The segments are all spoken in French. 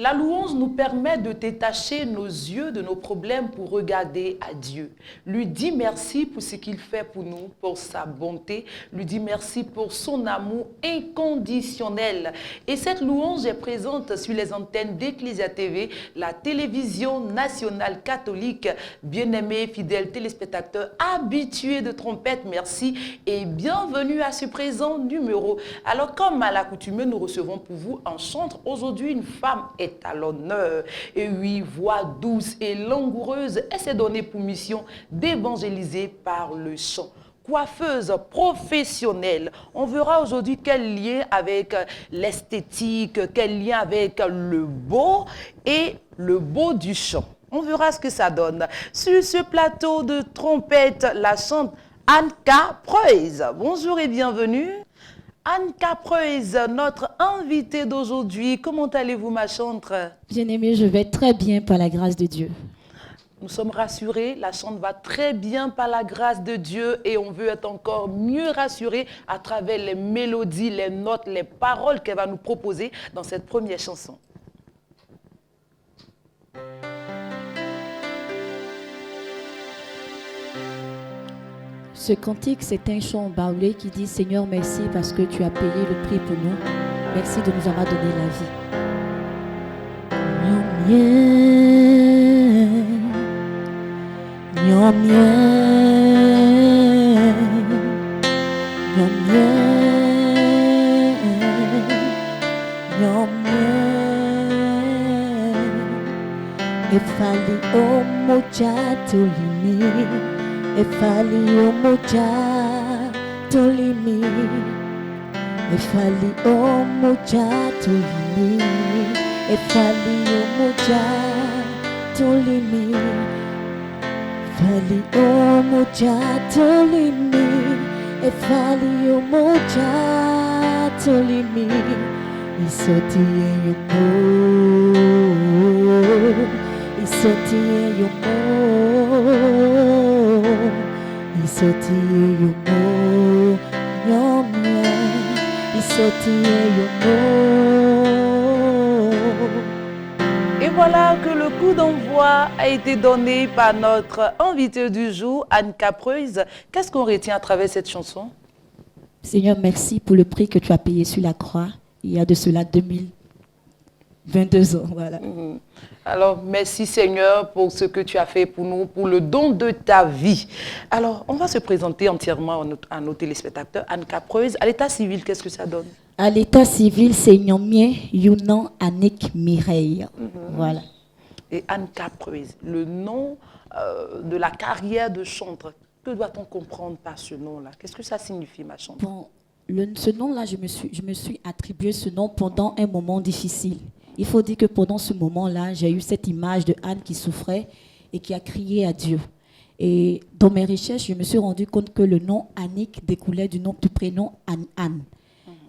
La louange nous permet de détacher nos yeux de nos problèmes pour regarder à Dieu. Lui dire merci pour ce qu'il fait pour nous, pour sa bonté. Lui dire merci pour son amour inconditionnel. Et cette louange est présente sur les antennes d'Ecclesia TV, la télévision nationale catholique. Bien-aimés, fidèles téléspectateurs, habitués de trompette, merci et bienvenue à ce présent numéro. Alors, comme à l'accoutumée, nous recevons pour vous un chantre. Aujourd'hui, une femme est à l'honneur. Et oui, voix douce et langoureuse, elle s'est donnée pour mission d'évangéliser par le chant. Coiffeuse professionnelle. On verra aujourd'hui quel lien avec l'esthétique, quel lien avec le beau et le beau du chant. On verra ce que ça donne. Sur ce plateau de trompette, la chante Anka Preuss. Bonjour et bienvenue. Anka Preuss, notre invitée d'aujourd'hui. Comment allez-vous, ma chantre? Bien-aimée, je vais très bien par la grâce de Dieu. Nous sommes rassurés, la chante va très bien par la grâce de Dieu et on veut être encore mieux rassurés à travers les mélodies, les notes, les paroles qu'elle va nous proposer dans cette première chanson. Ce cantique, c'est un chant baoulé qui dit « Seigneur, merci parce que tu as payé le prix pour nous. Merci de nous avoir donné la vie. » Efali omoja tolimi, efali omoja tolimi, efali omoja tolimi, efali omoja tolimi, efali omoja tolimi, efali omoja tolimi, isoti eyomo. Isoti eyomo, isoti eyomo, nyomya, isoti eyomo. Et voilà que le coup d'envoi a été donné par notre invité du jour, Anka Preuss. Qu'est-ce qu'on retient à travers cette chanson? Seigneur, merci pour le prix que tu as payé sur la croix il y a de cela 2022 ans. Voilà. Alors, merci Seigneur pour ce que tu as fait pour nous, pour le don de ta vie. Alors, on va se présenter entièrement à nos téléspectateurs. Anka Preuss, à l'état civil, qu'est-ce que ça donne? À l'état civil, c'est Nyomie Younan Annick Mireille. Voilà. Et Anka Preuss, le nom de la carrière de chantre, que doit-on comprendre par ce nom-là? Qu'est-ce que ça signifie, ma chantre? Bon, ce nom-là, je me suis attribué ce nom pendant un moment difficile. Il faut dire que pendant ce moment-là, j'ai eu cette image de Anne qui souffrait et qui a crié à Dieu. Et dans mes recherches, je me suis rendu compte que le nom Annick découlait du prénom Anne.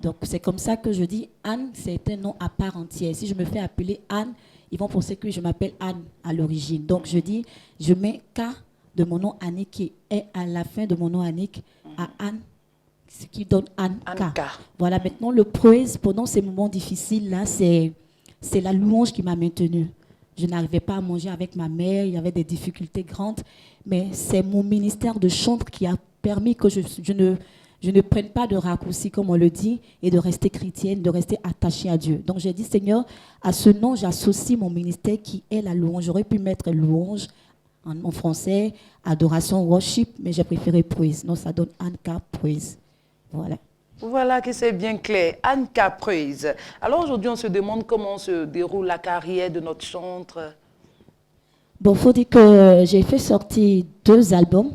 Donc c'est comme ça que je dis Anne, c'est un nom à part entière. Si je me fais appeler Anne, ils vont penser que je m'appelle Anne à l'origine. Donc je dis, je mets K de mon nom Annick qui est à la fin de mon nom Annick à Anne, ce qui donne Anka. Voilà, maintenant le Preuss, pendant ces moments difficiles-là, c'est la louange qui m'a maintenue. Je n'arrivais pas à manger avec ma mère, il y avait des difficultés grandes, mais c'est mon ministère de chantre qui a permis que je ne prenne pas de raccourcis, comme on le dit, et de rester chrétienne, de rester attachée à Dieu. Donc j'ai dit, Seigneur, à ce nom, j'associe mon ministère qui est la louange. J'aurais pu mettre louange en français, adoration, worship, mais j'ai préféré Preuss. Donc ça donne Anka Preuss. Voilà. Voilà que c'est bien clair. Anka Preuss. Alors aujourd'hui, on se demande comment se déroule la carrière de notre chantre. Bon, il faut dire que j'ai fait sortir 2 albums.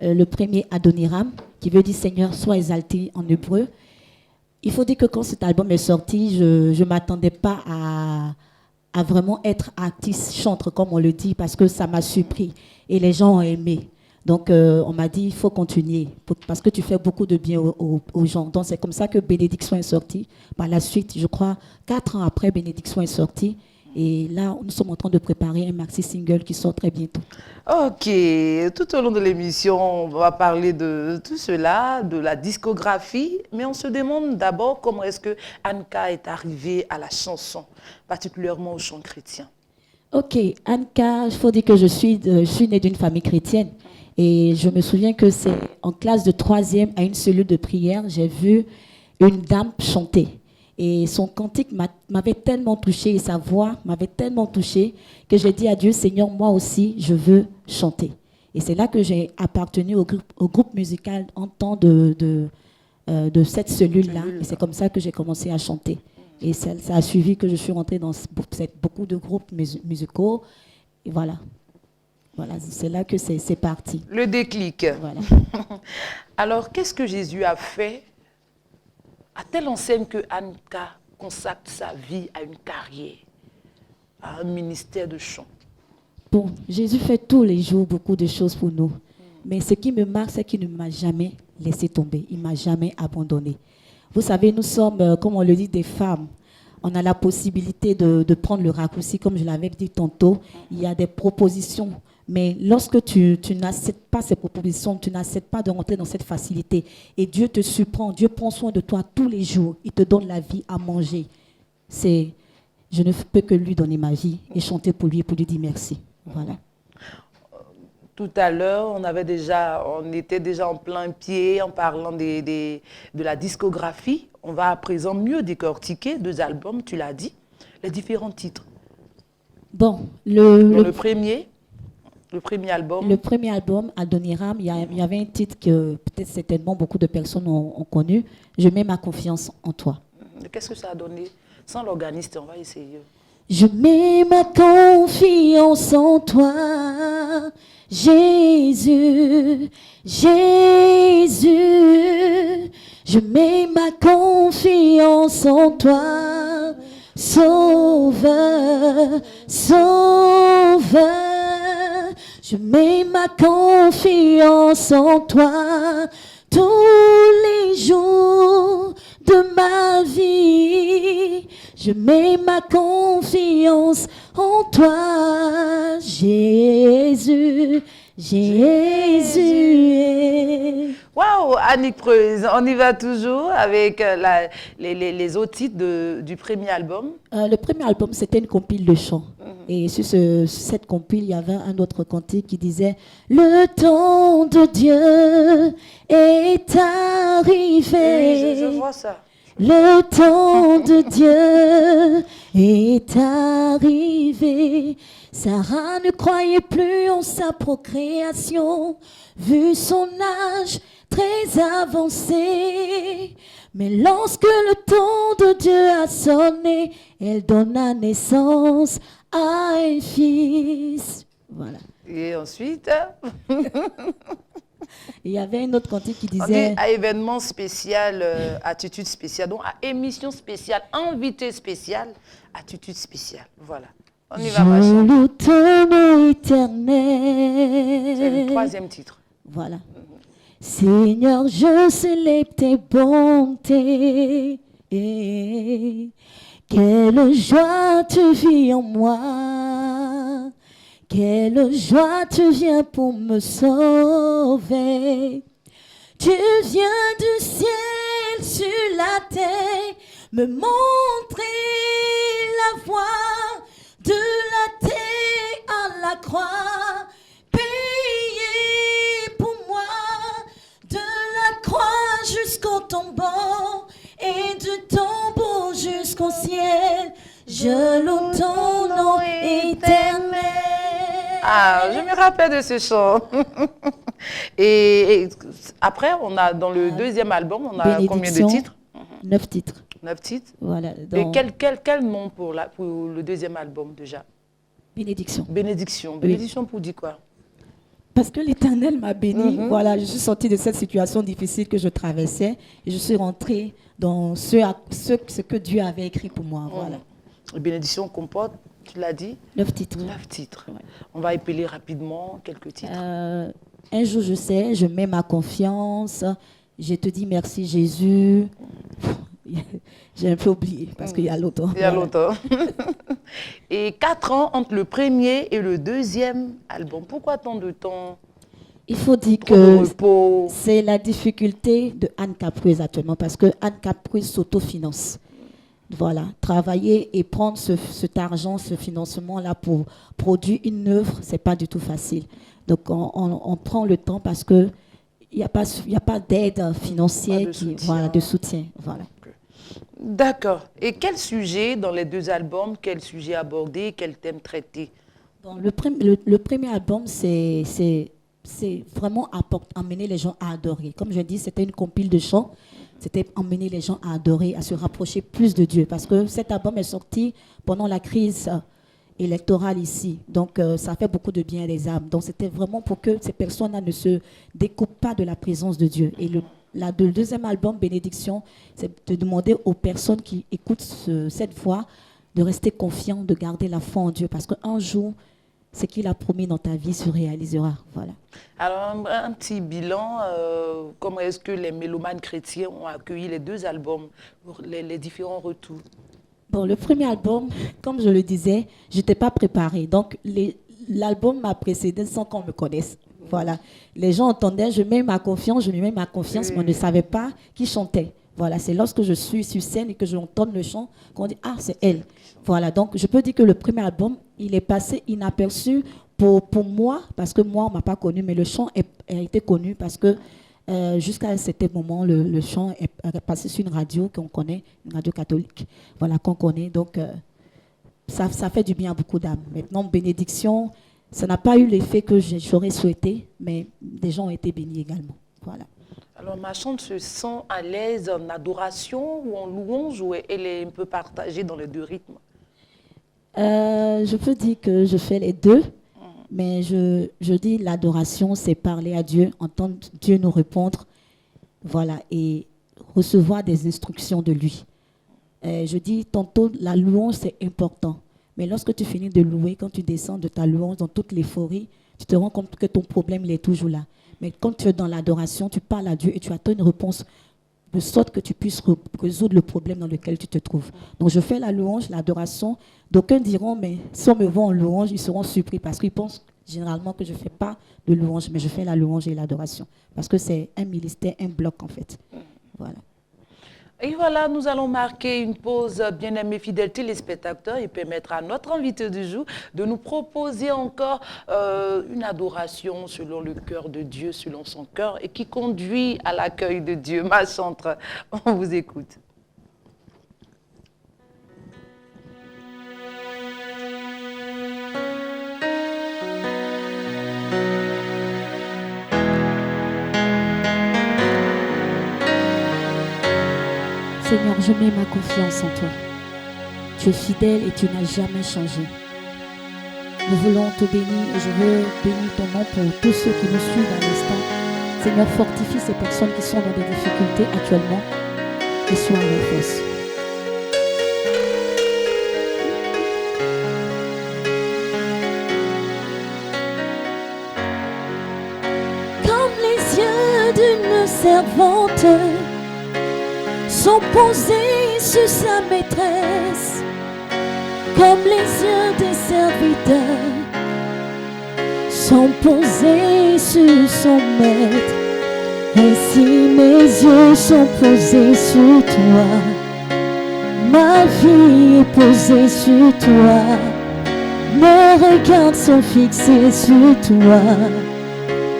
Le premier, Adoniram, qui veut dire Seigneur, sois exalté en hébreu. Il faut dire que quand cet album est sorti, je ne m'attendais pas à vraiment être artiste, chantre, comme on le dit, parce que ça m'a surpris. Et les gens ont aimé. Donc, on m'a dit, il faut continuer, parce que tu fais beaucoup de bien aux gens. Donc, c'est comme ça que Bénédiction est sorti. Par la suite, je crois, 4 ans après, Bénédiction est sorti. Et là, nous sommes en train de préparer un maxi single qui sort très bientôt. Ok, tout au long de l'émission, on va parler de tout cela, de la discographie, mais on se demande d'abord comment est-ce que Anka est arrivée à la chanson, particulièrement au chant chrétien. Ok, Anka, il faut dire que je suis née d'une famille chrétienne. Et je me souviens que c'est en classe de 3e à une cellule de prière, j'ai vu une dame chanter. Et son cantique m'avait tellement touchée, et sa voix m'avait tellement touchée, que j'ai dit à Dieu, Seigneur, moi aussi, je veux chanter. Et c'est là que j'ai appartenu au groupe musical en temps de cette cellule-là. Et c'est comme ça que j'ai commencé à chanter. Et ça a suivi que je suis rentrée dans beaucoup de groupes musicaux. Et voilà. Voilà, c'est là que c'est parti. Le déclic. Voilà. Alors, qu'est-ce que Jésus a fait à telle enseigne que Anka consacre sa vie à une carrière, à un ministère de chant? Bon, Jésus fait tous les jours beaucoup de choses pour nous. Mais ce qui me marque, c'est qu'il ne m'a jamais laissé tomber. Il ne m'a jamais abandonné. Vous savez, nous sommes, comme on le dit, des femmes. On a la possibilité de prendre le raccourci, comme je l'avais dit tantôt. Il y a des propositions. Mais lorsque tu n'acceptes pas ces propositions, tu n'acceptes pas de rentrer dans cette facilité, et Dieu te surprend, Dieu prend soin de toi tous les jours, il te donne la vie à manger. Je ne peux que lui donner ma vie et chanter pour lui dire merci. Voilà. Tout à l'heure, on était déjà en plein pied en parlant de la discographie. On va à présent mieux décortiquer 2 albums, tu l'as dit, les différents titres. Bon, le premier album. Le premier album, Adoniram, il y avait un titre que peut-être certainement beaucoup de personnes ont connu. Je mets ma confiance en toi. Qu'est-ce que ça a donné? Sans l'organiste, on va essayer. Je mets ma confiance en toi, Jésus, Jésus. Je mets ma confiance en toi, Sauveur, Sauveur. Je mets ma confiance en toi tous les jours de ma vie. Je mets ma confiance en toi, Jésus, Jésus. Waouh, Annick Preuss, on y va toujours avec les autres titres du premier album. Le premier album, c'était une compile de chants. Et sur cette compile, il y avait un autre cantique qui disait « Le temps de Dieu est arrivé. » Je vois ça. Le temps de Dieu est arrivé. Sarah ne croyait plus en sa procréation, vu son âge très avancé. Mais lorsque le temps de Dieu a sonné, elle donna naissance à un fils. Voilà. Et ensuite Il y avait une autre cantique qui on disait... dit à événement spécial, attitude spéciale. Donc à émission spéciale, invité spécial, attitude spéciale. Voilà. On y va, ma Je chère. loue ton nom éternel. C'est le 3e titre. Voilà. Seigneur, je célèbre tes bontés. Quelle joie tu vis en moi. Quelle joie tu viens pour me sauver. Tu viens du ciel sur la terre, me montrer la voie de la terre à la croix. Payer pour moi de la croix jusqu'au tombeau et du tombeau jusqu'au ciel. Je loue ton nom éternel. Ah, je me rappelle de ce chant. et après, on a dans le 2e album, on a combien de titres? 9 titres. 9 titres. Voilà. Et quel nom pour le 2e album déjà? Bénédiction. Bénédiction. Bénédiction pour dire quoi? Parce que l'Éternel m'a béni. Voilà, je suis sortie de cette situation difficile que je traversais et je suis rentrée dans ce que Dieu avait écrit pour moi. Voilà. La bénédiction comporte, tu l'as dit? 9 titres. 9 titres. Ouais. On va épeler rapidement quelques titres. Un jour, je sais, je mets ma confiance. Je te dis merci, Jésus. J'ai un peu oublié parce qu'il y a longtemps. Il y a Voilà. longtemps. Et 4 ans entre le premier et le deuxième album. Pourquoi tant de temps? Il faut dire Trop de que repos. c'est la difficulté de Anne Capruise actuellement parce que Anne Capruise s'autofinance. Voilà, travailler et prendre cet argent, ce financement-là pour produire une œuvre, c'est pas du tout facile. Donc on prend le temps parce que il n'y a pas d'aide financière, Pas de soutien. voilà, de soutien. Voilà. D'accord. Et quel sujet dans les 2 albums, quel sujet abordé, quel thème traité? Bon, le premier album, c'est vraiment emmener les gens à adorer. Comme je dis, c'était une compile de chants. C'était emmener les gens à adorer, à se rapprocher plus de Dieu. Parce que cet album est sorti pendant la crise électorale ici. Donc, ça fait beaucoup de bien à des âmes. Donc, c'était vraiment pour que ces personnes-là ne se découpent pas de la présence de Dieu. Et le deuxième album, Bénédiction, c'est de demander aux personnes qui écoutent cette voix de rester confiants, de garder la foi en Dieu. Parce qu'un jour, ce qu'il a promis dans ta vie se réalisera. Voilà. Alors, un petit bilan, comment est-ce que les mélomanes chrétiens ont accueilli les 2 albums, les différents retours? Bon, le premier album, comme je le disais, je n'étais pas préparée. Donc, l'album m'a précédé sans qu'on me connaisse. Voilà. Les gens entendaient, je mets ma confiance, mais on ne savait pas qui chantait. Voilà, c'est lorsque je suis sur scène et que j'entends le chant qu'on dit « Ah, c'est elle ». Voilà, donc je peux dire que le premier album, il est passé inaperçu pour moi, parce que moi, on ne m'a pas connu, mais le chant a été connu parce que jusqu'à un certain moment, le chant est passé sur une radio qu'on connaît, une radio catholique, voilà, qu'on connaît. Donc, ça fait du bien à beaucoup d'âmes. Maintenant, Bénédiction, ça n'a pas eu l'effet que j'aurais souhaité, mais des gens ont été bénis également. Voilà. Alors, ma chante se sent à l'aise en adoration ou en louange, ou elle est un peu partagée dans les 2 rythmes? Je peux dire que je fais les 2, mais je dis l'adoration, c'est parler à Dieu, entendre Dieu nous répondre, voilà, et recevoir des instructions de lui. Je dis tantôt, la louange, c'est important, mais lorsque tu finis de louer, quand tu descends de ta louange dans toute l'euphorie, tu te rends compte que ton problème, il est toujours là. Mais quand tu es dans l'adoration, tu parles à Dieu et tu attends une réponse de sorte que tu puisses résoudre le problème dans lequel tu te trouves. Donc je fais la louange, l'adoration. D'aucuns diront, mais si on me voit en louange, ils seront surpris parce qu'ils pensent généralement que je ne fais pas de louange, mais je fais la louange et l'adoration. Parce que c'est un ministère, un bloc en fait. Voilà. Et voilà, nous allons marquer une pause, bien-aimés fidèles téléspectateurs, et permettre à notre invité du jour de nous proposer encore une adoration selon le cœur de Dieu, selon son cœur, et qui conduit à l'accueil de Dieu. Ma chantre, on vous écoute. Seigneur, je mets ma confiance en toi. Tu es fidèle et tu n'as jamais changé. Nous voulons te bénir et je veux bénir ton nom pour tous ceux qui nous suivent à l'instant. Seigneur, fortifie ces personnes qui sont dans des difficultés actuellement et sois leur force. Comme les yeux d'une servante sont posés sur sa maîtresse, comme les yeux des serviteurs sont posés sur son maître. Ainsi mes yeux sont posés sur toi, ma vie est posée sur toi, mes regards sont fixés sur toi.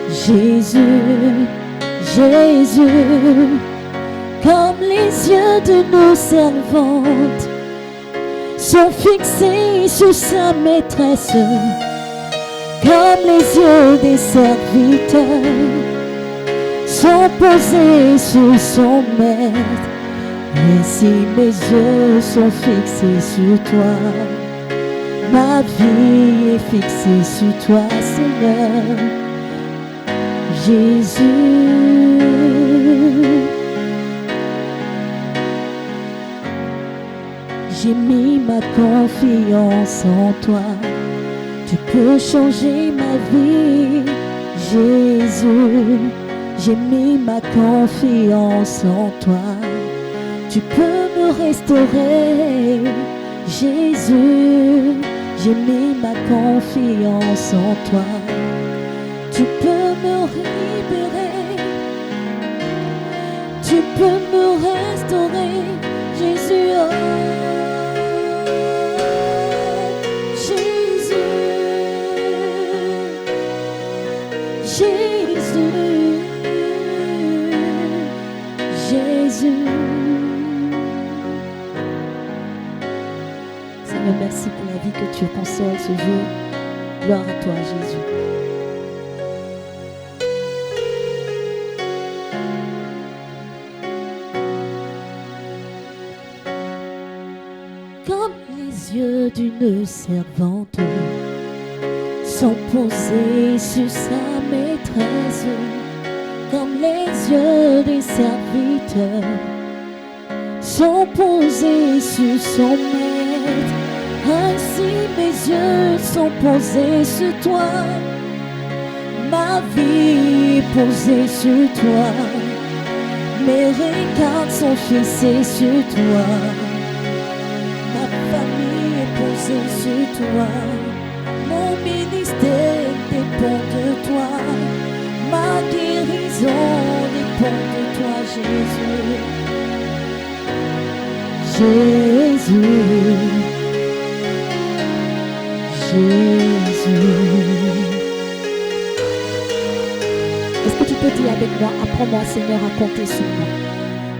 Jésus, Jésus, comme les yeux de nos servantes sont fixés sur sa maîtresse, comme les yeux des serviteurs sont posés sur son maître. Ainsi mes yeux sont fixés sur toi, ma vie est fixée sur toi, Seigneur. Jésus, j'ai mis ma confiance en toi. Tu peux changer ma vie, Jésus. J'ai mis ma confiance en toi. Tu peux me restaurer, Jésus. J'ai mis ma confiance en toi. Tu peux me libérer. Tu peux me restaurer, Jésus. Oh, Jésus. Jésus. Jésus. Seigneur, merci pour la vie que tu consoles ce jour. Gloire à toi, Jésus. Comme les yeux d'une servante sont posés sur sa maîtresse, comme les yeux des serviteurs sont posés sur son maître, ainsi mes yeux sont posés sur toi, ma vie est posée sur toi, mes regards sont fixés sur toi, ma famille est posée sur toi, mon ministère dépend de toi, ma guérison dépend de toi, Jésus. Jésus, Jésus. Est-ce que tu peux dire avec moi, apprends-moi Seigneur à compter sur moi.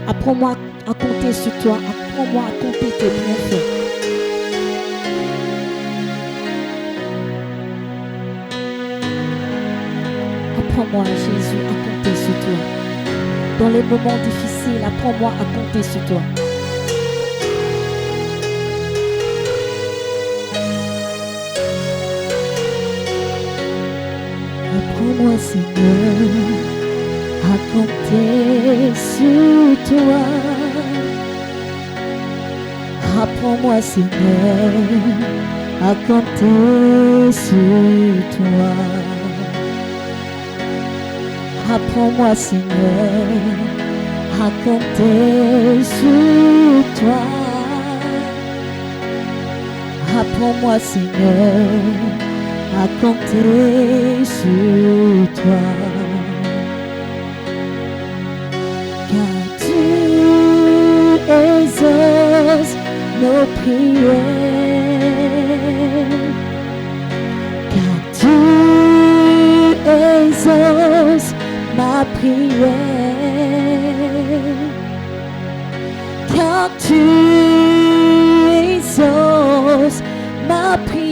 Apprends-moi à compter sur toi, apprends-moi à compter tes bienfaits. Apprends-moi Jésus à compter sur toi. Dans les moments difficiles, apprends-moi à compter sur toi. Apprends-moi, Seigneur, à compter sur toi. Apprends-moi, Seigneur, à compter sur toi. Apprends-moi, Seigneur, à compter sur toi. Apprends-moi, Seigneur, à compter sur toi, car tu exauces nos prières, car tu exauces ma prière, car tu exauces ma prière.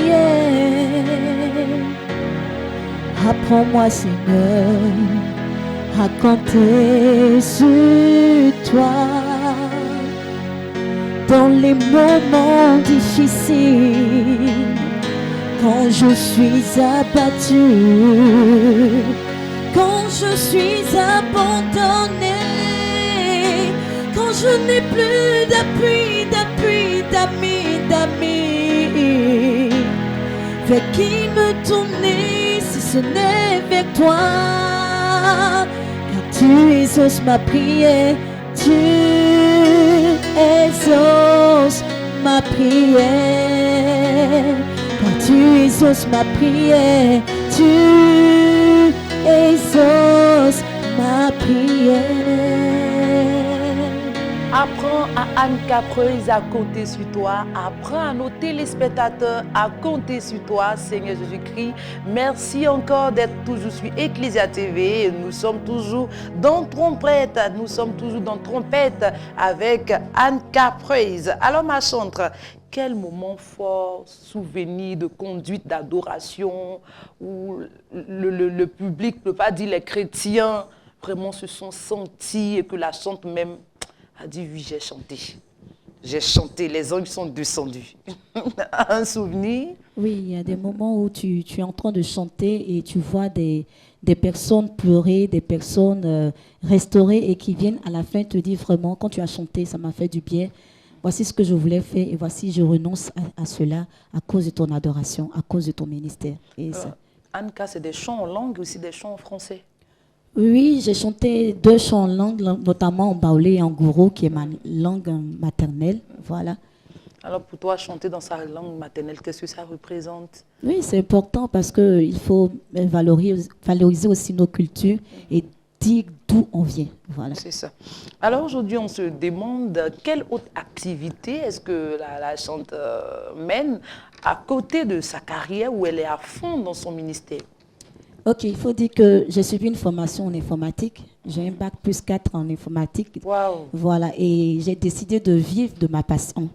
Apprends-moi, Seigneur, à compter sur toi. Dans les moments difficiles, quand je suis abattu, quand je suis abandonné, quand je n'ai plus d'appui, d'amis, vers qui me tourner si ce n'est vers toi, car tu exauces ma prière, tu exauces ma prière, car tu exauces ma prière, tu exauces ma prière. Apprends à Anne Capreuse à compter sur toi. Apprends à nos téléspectateurs à compter sur toi, Seigneur Jésus-Christ. Merci encore d'être toujours sur Ecclesia TV. Nous sommes toujours dans Trompette. Nous sommes toujours dans Trompette avec Anne Capreuse. Alors ma chantre, quel moment fort, souvenir de conduite d'adoration où le public, ne peut pas dire les chrétiens, vraiment se sont sentis et que la chante même a dit oui, j'ai chanté. J'ai chanté, les anges sont descendus. Un souvenir? Oui, il y a des moments où tu es en train de chanter et tu vois des personnes pleurer, des personnes restaurées et qui viennent à la fin te dire vraiment, quand tu as chanté, ça m'a fait du bien. Voici ce que je voulais faire et voici, je renonce à cela à cause de ton adoration, à cause de ton ministère. Et ça. Anka, c'est des chants en langue, aussi des chants en français? Oui, j'ai chanté 2 chants en langue, notamment en baoulé et en gouro, qui est ma langue maternelle. Voilà. Alors pour toi, chanter dans sa langue maternelle, qu'est-ce que ça représente? Oui, c'est important parce qu'il faut valoriser aussi nos cultures et dire d'où on vient. Voilà. C'est ça. Alors aujourd'hui, on se demande quelle autre activité est-ce que la chanteuse mène à côté de sa carrière où elle est à fond dans son ministère. Ok, il faut dire que j'ai suivi une formation en informatique. J'ai un bac plus 4 en informatique. Waouh! Voilà, et j'ai décidé de vivre de ma passion,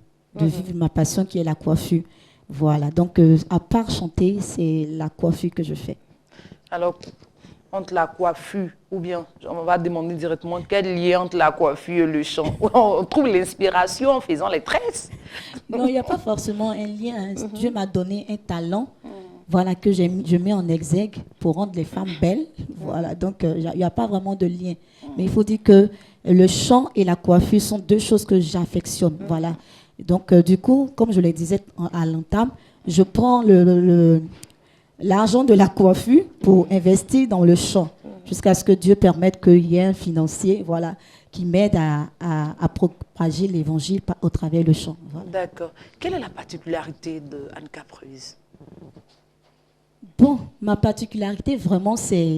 qui est la coiffure. Voilà, donc à part chanter, c'est la coiffure que je fais. Alors, entre la coiffure, ou bien, on va demander directement quel lien entre la coiffure et le chant. On trouve l'inspiration en faisant les tresses. Non, il n'y a pas forcément un lien. Dieu m'a donné un talent, voilà, que je mets en exergue pour rendre les femmes belles. Voilà, donc il n'y a pas vraiment de lien. Mais il faut dire que le chant et la coiffure sont 2 choses que j'affectionne. Voilà. Donc, du coup, comme je le disais à l'entame, je prends l'argent de la coiffure pour investir dans le chant, jusqu'à ce que Dieu permette qu'il y ait un financier, voilà, qui m'aide à propager l'évangile au travers du chant. Voilà. D'accord. Quelle est la particularité de Anne Capreuse? Bon, ma particularité, vraiment, c'est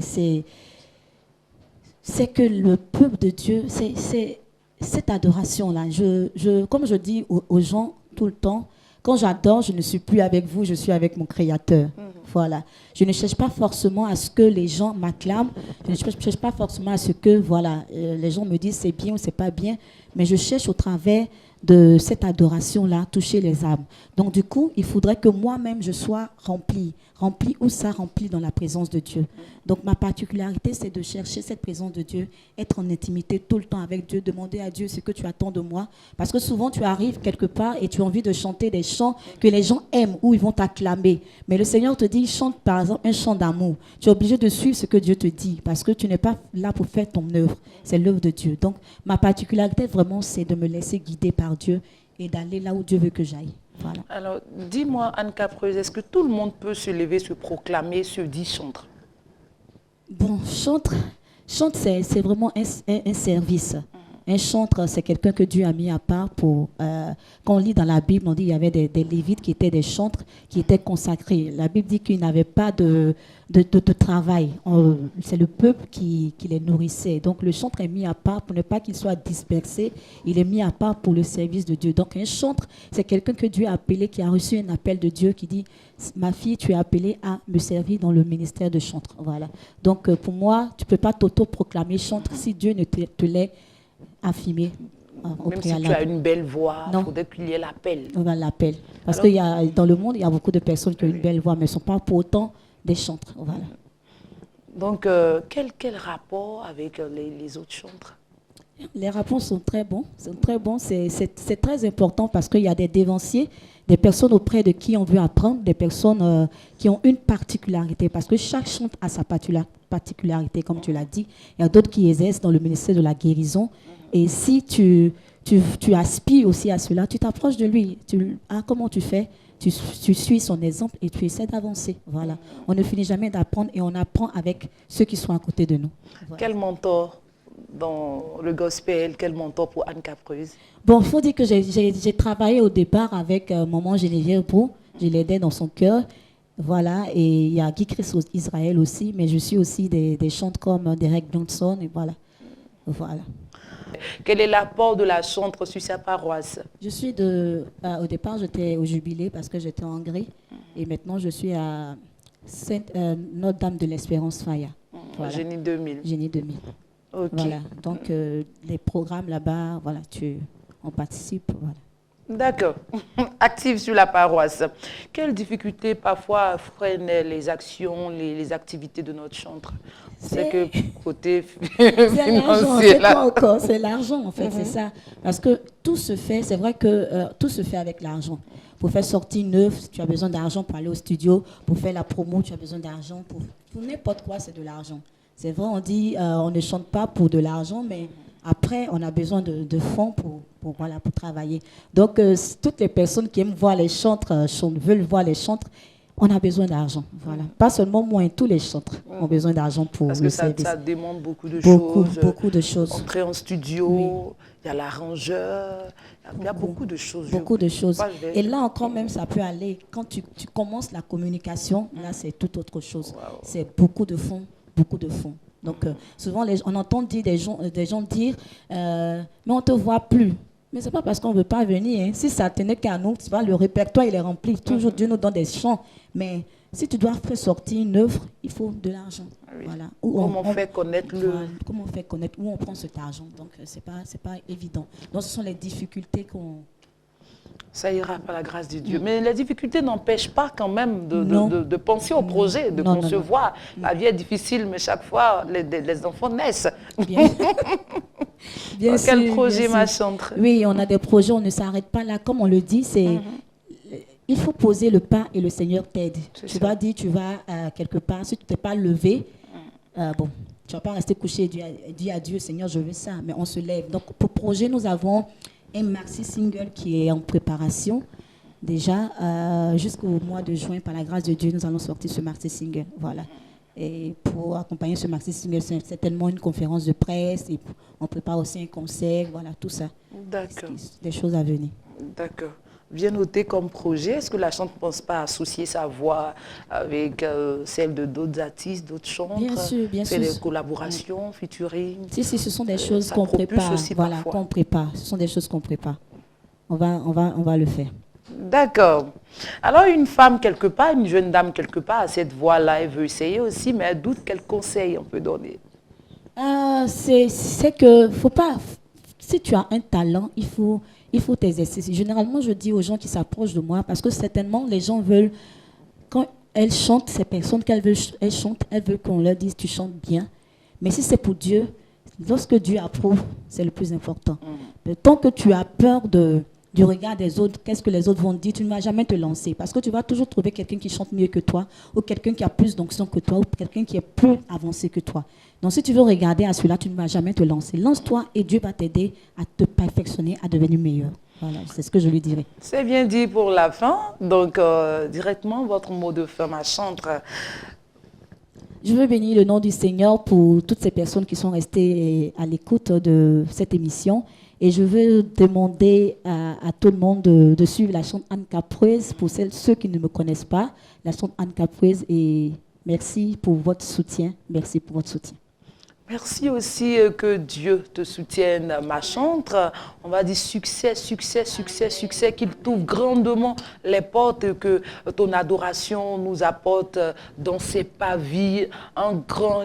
que le peuple de Dieu, c'est cette adoration-là. Comme je dis aux gens tout le temps, quand j'adore, je ne suis plus avec vous, je suis avec mon Créateur. Voilà. Je ne cherche pas forcément à ce que les gens m'acclament. Je ne cherche pas forcément à ce que les gens me disent c'est bien ou c'est pas bien. Mais je cherche au travers de cette adoration-là toucher les âmes. Donc du coup, il faudrait que moi-même je sois remplie dans la présence de Dieu. Donc ma particularité, c'est de chercher cette présence de Dieu, être en intimité tout le temps avec Dieu, demander à Dieu ce que tu attends de moi. Parce que souvent tu arrives quelque part et tu as envie de chanter des chants que les gens aiment ou ils vont t'acclamer. Mais le Seigneur te dit, chante par exemple un chant d'amour. Tu es obligé de suivre ce que Dieu te dit parce que tu n'es pas là pour faire ton œuvre. C'est l'œuvre de Dieu. Donc ma particularité vraiment, c'est de me laisser guider par Dieu et d'aller là où Dieu veut que j'aille. Voilà. Alors, dis-moi, Anne Capreuse, est-ce que tout le monde peut se lever, se proclamer, se dire chantre? Bon, chantre, c'est vraiment un service. Un chantre, c'est quelqu'un que Dieu a mis à part pour... quand on lit dans la Bible, on dit qu'il y avait des Lévites qui étaient des chantres, qui étaient consacrés. La Bible dit qu'ils n'avaient pas de travail. C'est le peuple qui les nourrissait. Donc le chantre est mis à part pour ne pas qu'il soit dispersé. Il est mis à part pour le service de Dieu. Donc un chantre, c'est quelqu'un que Dieu a appelé, qui a reçu un appel de Dieu, qui dit « Ma fille, tu es appelée à me servir dans le ministère de chantre. » Voilà. Donc pour moi, tu ne peux pas t'auto-proclamer chantre si Dieu ne te l'ait affirmé. Même si tu as une belle voix, il faudrait qu'il y ait l'appel. On va l'appel. Parce que dans le monde, il y a beaucoup de personnes qui ont une belle voix, mais ne sont pas pour autant des chantres. Voilà. Donc, quel rapport avec les autres chantres? Les rapports sont très bons. C'est très important parce qu'il y a des dévanciers, des personnes auprès de qui on veut apprendre, des personnes qui ont une particularité. Parce que chaque chantre a sa particularité, comme tu l'as dit. Il y a d'autres qui exercent dans le ministère de la guérison. Et si tu aspires aussi à cela, tu t'approches de lui. Comment tu fais? Tu suis son exemple et tu essaies d'avancer. Voilà. On ne finit jamais d'apprendre et on apprend avec ceux qui sont à côté de nous. Voilà. Quel mentor dans le gospel, quel mentor pour Anne Capreuse? Bon, il faut dire que j'ai travaillé au départ avec Maman Geneviève Brou. Je l'aidais dans son cœur. Voilà. Et il y a Guy Christ Israël aussi, mais je suis aussi des chantres comme Derek Johnson. Et voilà. Voilà. Quel est l'apport de la chantre sur sa paroisse? Je suis au départ, j'étais au Jubilé parce que j'étais en Hongrie. Et maintenant, je suis à Notre-Dame de l'Espérance Faya. Voilà. Génie 2000. Génie 2000. Okay. Voilà. Donc, les programmes là-bas, voilà, on participe. Voilà. D'accord. Active sur la paroisse. Quelles difficultés parfois freinent les actions, les activités de notre chantre? C'est que côté financier là. C'est l'argent en fait, c'est ça. Parce que tout se fait, c'est vrai que tout se fait avec l'argent. Pour faire sortir une œuvre, tu as besoin d'argent pour aller au studio. Pour faire la promo, tu as besoin d'argent. Pour n'importe quoi, c'est de l'argent. C'est vrai, on dit on ne chante pas pour de l'argent, mais après, on a besoin de fonds pour travailler. Donc, toutes les personnes qui aiment voir les chantres, veulent voir les chantres, On a besoin d'argent, voilà. Pas seulement moi, tous les chantres ont besoin d'argent pour Parce le que service. ça demande beaucoup de Beaucoup, choses. beaucoup de choses. Entrer en studio, il y a l'arrangeur, il y a beaucoup de choses. Beaucoup de choses. Moi, Et là encore même, ça peut aller. Quand tu commences la communication, là, c'est tout autre chose. Wow. C'est beaucoup de fonds, beaucoup de fonds. Donc, souvent, on entend dire des gens dire, mais on ne te voit plus. Mais ce n'est pas parce qu'on ne veut pas venir. Hein. Si ça tenait qu'à nous, tu vois, le répertoire, il est rempli. Toujours, Dieu nous donne des chants. Mais si tu dois faire sortir une œuvre, il faut de l'argent. Oui. Voilà. Comment on fait connaître le... Voilà. Comment on fait connaître, où on prend cet argent. Donc, ce n'est pas évident. Donc, ce sont les difficultés qu'on... Ça ira par la grâce de Dieu. Mais les difficultés n'empêchent pas quand même Non. de penser au projet, de Non, concevoir. La vie est difficile, mais chaque fois, les enfants naissent. Bien, bien sûr. Quel projet, bien ma sûr. chantre? Oui, on a des projets, on ne s'arrête pas là. Comme on le dit, c'est... Il faut poser le pas et le Seigneur t'aide. Tu vas dire, tu vas quelque part, si tu ne t'es pas levé, bon, tu ne vas pas rester couché et dire à Dieu, Seigneur, je veux ça, mais on se lève. Donc, pour projet, nous avons un maxi single qui est en préparation. Déjà, jusqu'au mois de juin, par la grâce de Dieu, nous allons sortir ce maxi single. Voilà. Et pour accompagner ce maxi single, c'est certainement une conférence de presse, et on prépare aussi un concert, voilà, tout ça. D'accord. Des choses à venir. D'accord. Bien noté comme projet. Est-ce que la chante ne pense pas associer sa voix avec celle de d'autres artistes, d'autres chantres? Bien sûr, bien sûr. C'est des collaborations, featuring? Si, ce sont des choses ça qu'on propulse prépare. aussi Voilà, parfois. qu'on prépare. Ce sont des choses qu'on prépare. On va le faire. D'accord. Alors, une femme quelque part, une jeune dame quelque part, a cette voix-là, elle veut essayer aussi, mais elle doute. Quel conseil on peut donner? C'est que faut pas. Si tu as un talent, il faut t'exercer. Généralement, je dis aux gens qui s'approchent de moi, parce que certainement, les gens veulent, quand elles chantent, ces personnes qu'elles veulent, elles veulent qu'on leur dise, tu chantes bien. Mais si c'est pour Dieu, lorsque Dieu approuve, c'est le plus important. Mais tant que tu as peur du regard des autres, qu'est-ce que les autres vont dire, tu ne vas jamais te lancer. Parce que tu vas toujours trouver quelqu'un qui chante mieux que toi, ou quelqu'un qui a plus d'onction que toi, ou quelqu'un qui est plus avancé que toi. Donc si tu veux regarder à cela, tu ne vas jamais te lancer. Lance-toi et Dieu va t'aider à te perfectionner, à devenir meilleur. Voilà, c'est ce que je lui dirais. C'est bien dit pour la fin. Donc, directement, votre mot de fin, ma chantre. Je veux bénir le nom du Seigneur pour toutes ces personnes qui sont restées à l'écoute de cette émission. Et je veux demander à tout le monde de suivre la chante Anne Capreuse. Pour ceux qui ne me connaissent pas, la chante Anne Capreuse. Et merci pour votre soutien. Merci pour votre soutien. Merci aussi que Dieu te soutienne, ma chantre. On va dire succès, succès, succès, succès, qu'il t'ouvre grandement les portes que ton adoration nous apporte dans ces pavis. Un grand,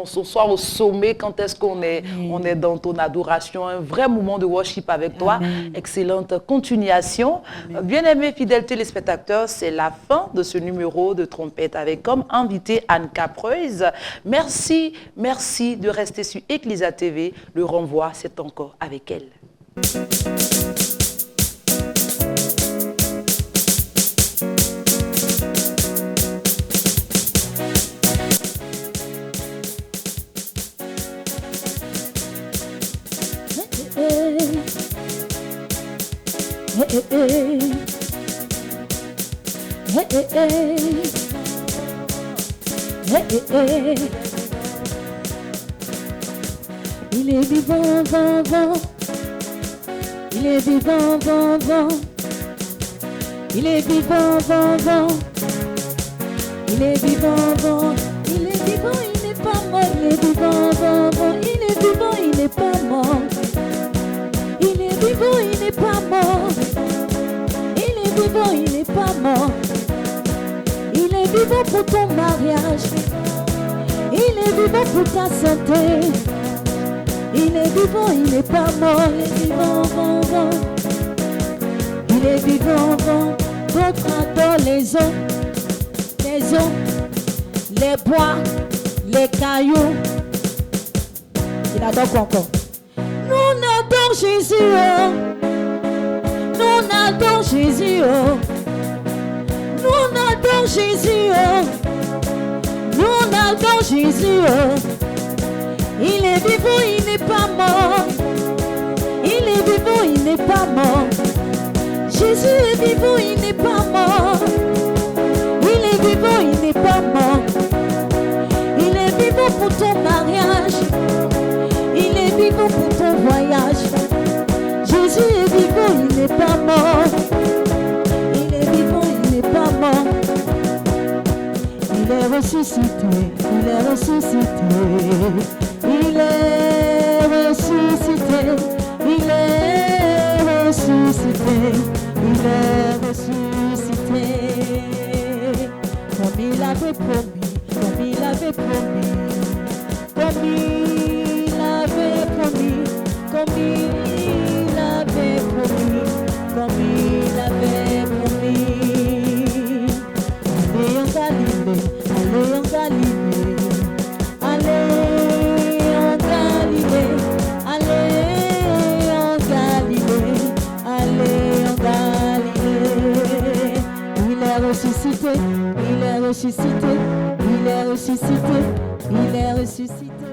on soit au sommet quand est-ce qu'on est, on est dans ton adoration. Un vrai moment de worship avec toi. Amen. Excellente continuation. Bien-aimés fidèles téléspectateurs, c'est la fin de ce numéro de Trompette avec comme invité Anne Capreuse. Merci, merci de rester sur Ecclesia TV. Le renvoi, c'est encore avec elle. Il est vivant, vivant, vivant. Il est vivant, vivant, vivant. Il est vivant, vivant, vivant. Il est vivant, vivant. Il est vivant, il n'est pas mort. Il est vivant, vivant, vivant. Il est vivant, il n'est pas mort. Il est vivant, il n'est pas mort. Il est vivant, il n'est pas mort. Il est vivant pour ton mariage. Il est vivant pour ta santé. Il est vivant, il n'est pas mort. Il est vivant, vivant. Il est vivant, vivant. D'autres adorent les eaux, les bois, les cailloux. Il adore quoi encore? Nous on adore Jésus. Nous on adore Jésus. Nous on adore Jésus. Nous on adore Jésus. Il est vivant, il n'est pas mort. Il est vivant, il n'est pas mort. Jésus est vivant, il n'est pas mort. Il est ressuscité, il est ressuscité, il est ressuscité, il est ressuscité, il est ressuscité. Comme il avait promis, comme il avait promis, comme il avait promis, comme il avait promis, comme il avait promis. Allez en Galilée, allez en Galilée, allez en Galilée, allez en Galilée, allez en Galilée. Il est ressuscité, il est ressuscité, il est ressuscité, il est ressuscité.